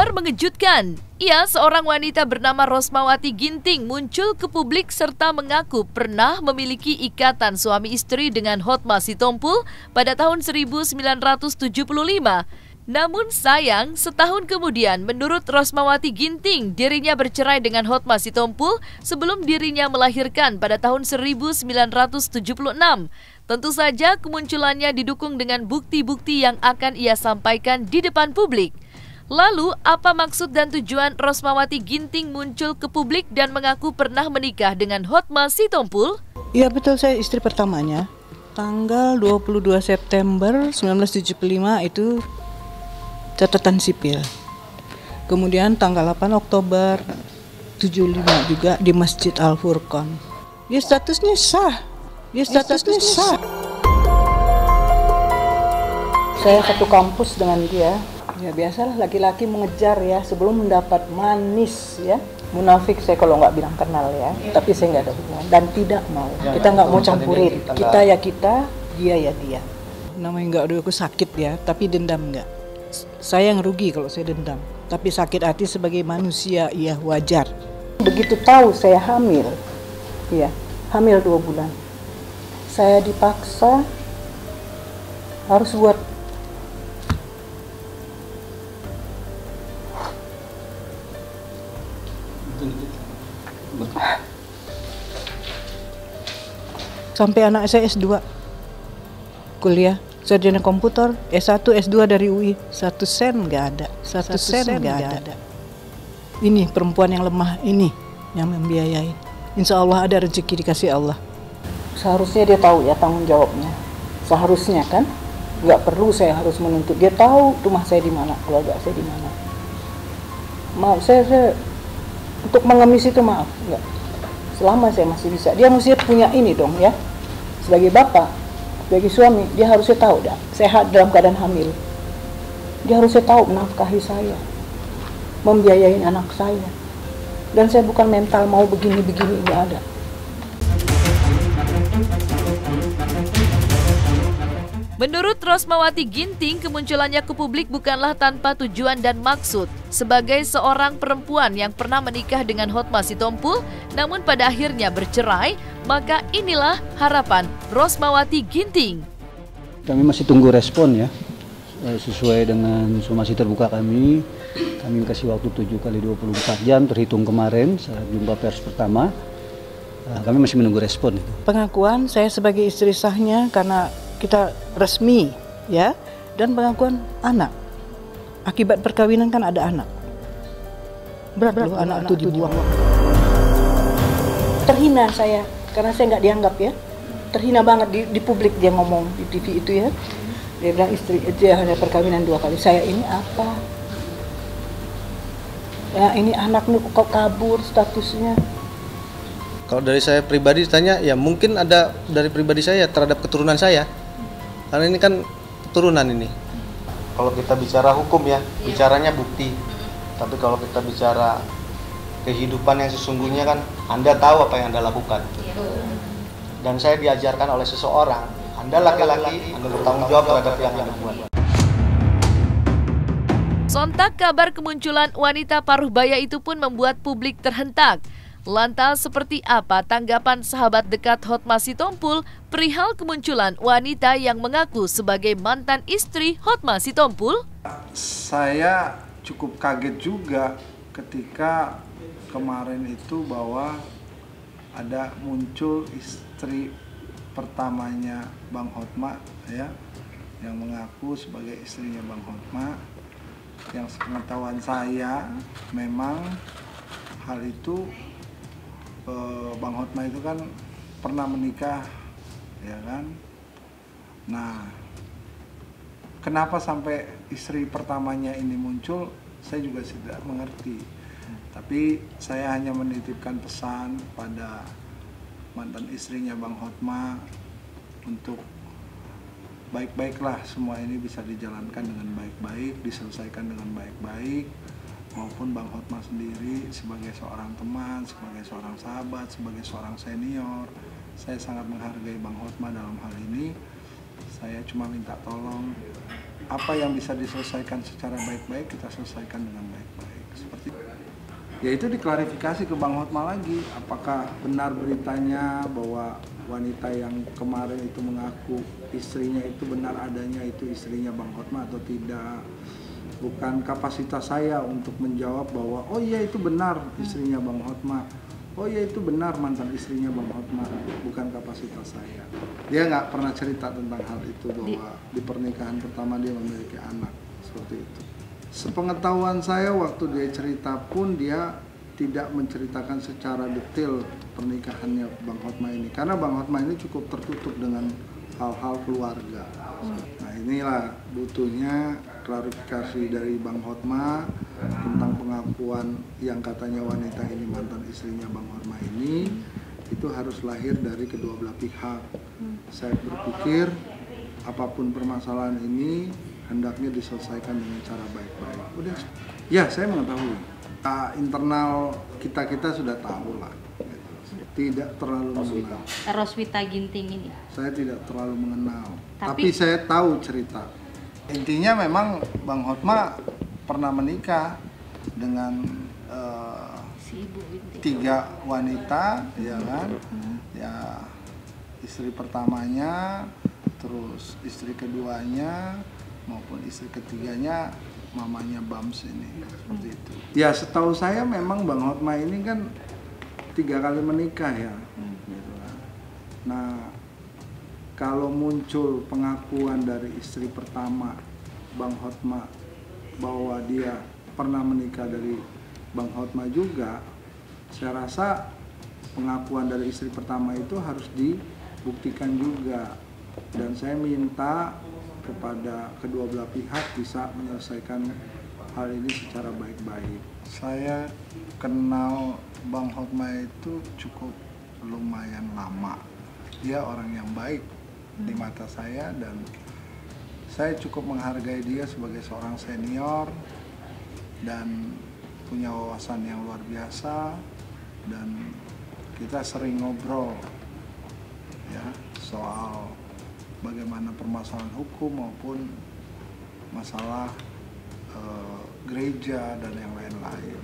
Kabar mengejutkan, seorang wanita bernama Rosmawati Ginting muncul ke publik serta mengaku pernah memiliki ikatan suami istri dengan Hotma Sitompul pada tahun 1975. Namun sayang, setahun kemudian menurut Rosmawati Ginting, dirinya bercerai dengan Hotma Sitompul sebelum dirinya melahirkan pada tahun 1976. Tentu saja kemunculannya didukung dengan bukti-bukti yang akan ia sampaikan di depan publik. Lalu, apa maksud dan tujuan Rosmawati Ginting muncul ke publik dan mengaku pernah menikah dengan Hotma Sitompul? Iya betul, saya istri pertamanya. Tanggal 22 September 1975 itu catatan sipil. Kemudian tanggal 8 Oktober 75 juga di Masjid Al-Furqan. Dia statusnya sah. Saya satu kampus dengan dia. Ya biasalah laki-laki mengejar ya sebelum mendapat manis ya. Munafik saya kalau nggak bilang kenal ya. Tapi saya nggak ada hubungan dan tidak mau. Kita nggak mau campurin. Kita ya kita, dia ya dia. Namanya nggak ada aku sakit ya, tapi dendam nggak. Saya yang rugi kalau saya dendam. Tapi sakit hati sebagai manusia iya wajar. Begitu tahu saya hamil, ya hamil 2 bulan. Saya dipaksa harus buat sampai anak saya S2 kuliah sarjana komputer, S1, S2 dari UI, 1 sen nggak ada, 1 sen nggak ada. Ini perempuan yang lemah ini yang membiayai. Insya Allah ada rezeki dikasih Allah. Seharusnya dia tahu ya tanggung jawabnya. Seharusnya kan, nggak perlu saya harus menuntut. Dia tahu rumah saya di mana, keluarga saya di mana. Maaf, saya untuk mengemis itu maaf, enggak. Selama saya masih bisa, dia mesti punya ini dong ya. Sebagai bapak, sebagai suami, dia harusnya tahu dah. Sehat dalam keadaan hamil. Dia harusnya tahu menafkahi saya, membiayai anak saya. Dan saya bukan mental mau begini-begini, enggak ada. Menurut Rosmawati Ginting, kemunculannya ke publik bukanlah tanpa tujuan dan maksud. Sebagai seorang perempuan yang pernah menikah dengan Hotma Sitompul, namun pada akhirnya bercerai, maka inilah harapan Rosmawati Ginting. Kami masih tunggu respon ya, sesuai dengan somasi terbuka kami kasih waktu 7x24 jam terhitung kemarin saat jumpa pers pertama. Kami masih menunggu respon. Pengakuan saya sebagai istri sahnya karena kita resmi ya, dan pengakuan anak. Akibat perkawinan kan ada anak. Berat loh anak itu dibuang. Terhina saya karena saya nggak dianggap ya. Terhina banget di publik dia ngomong di TV itu ya. Dia bilang istri dia hanya perkawinan 2 kali. Saya ini apa? Ya ini anaknya kok kabur statusnya. Kalau dari saya pribadi ditanya, ya mungkin ada dari pribadi saya terhadap keturunan saya. Karena ini kan keturunan ini. Kalau kita bicara hukum ya, bicaranya bukti. Tapi kalau kita bicara kehidupan yang sesungguhnya kan, Anda tahu apa yang Anda lakukan. Dan saya diajarkan oleh seseorang, Anda laki-laki, Anda bertanggung jawab terhadap yang Anda buat. Sontak kabar kemunculan wanita paruh baya itu pun membuat publik terhentak. Lantas seperti apa tanggapan sahabat dekat Hotma Sitompul perihal kemunculan wanita yang mengaku sebagai mantan istri Hotma Sitompul? Saya cukup kaget juga ketika kemarin itu bahwa ada muncul istri pertamanya Bang Hotma ya, yang mengaku sebagai istrinya Bang Hotma. Yang sepengetahuan saya memang hal itu Bang Hotma itu kan pernah menikah, ya kan. Nah, kenapa sampai istri pertamanya ini muncul, saya juga tidak mengerti. Tapi saya hanya menitipkan pesan pada mantan istrinya Bang Hotma untuk baik-baiklah semua ini bisa dijalankan dengan baik-baik, diselesaikan dengan baik-baik. Maupun Bang Hotma sendiri sebagai seorang teman, sebagai seorang sahabat, sebagai seorang senior, saya sangat menghargai Bang Hotma dalam hal ini. Saya cuma minta tolong apa yang bisa diselesaikan secara baik-baik kita selesaikan dengan baik-baik. Seperti ya itu diklarifikasi ke Bang Hotma lagi, apakah benar beritanya bahwa wanita yang kemarin itu mengaku istrinya itu benar adanya itu istrinya Bang Hotma atau tidak. Bukan kapasitas saya untuk menjawab bahwa oh iya itu benar istrinya Bang Hotma, oh iya itu benar mantan istrinya Bang Hotma. Bukan kapasitas saya. Dia nggak pernah cerita tentang hal itu bahwa di pernikahan pertama dia memiliki anak seperti itu. Sepengetahuan saya waktu dia cerita pun dia tidak menceritakan secara detail pernikahannya Bang Hotma ini, karena Bang Hotma ini cukup tertutup dengan hal-hal keluarga. Nah inilah butuhnya klarifikasi dari Bang Hotma tentang pengakuan yang katanya wanita ini mantan istrinya Bang Hotma ini, itu harus lahir dari kedua belah pihak. Saya berpikir apapun permasalahan ini hendaknya diselesaikan dengan cara baik-baik. Udah, ya saya mengetahui. Internal kita sudah tahu lah, gitu. Tidak terlalu mengenal. Roswita Ginting ini? Saya tidak terlalu mengenal, tapi saya tahu cerita. Intinya memang Bang Hotma pernah menikah dengan si Ibu Ginting. 3 wanita, ya kan? Ya istri pertamanya, terus istri keduanya maupun istri ketiganya mamanya Bams ini, seperti itu. Ya setahu saya memang Bang Hotma ini kan 3 kali menikah ya. Gitu kan. Nah kalau muncul pengakuan dari istri pertama Bang Hotma bahwa dia pernah menikah dari Bang Hotma juga, saya rasa pengakuan dari istri pertama itu harus dibuktikan juga. Dan saya minta kepada kedua belah pihak bisa menyelesaikan hal ini secara baik-baik. Saya kenal Bang Hotma itu cukup lumayan lama. Dia orang yang baik di mata saya dan saya cukup menghargai dia sebagai seorang senior dan punya wawasan yang luar biasa, dan kita sering ngobrol ya soal bagaimana permasalahan hukum maupun masalah gereja dan yang lain-lain.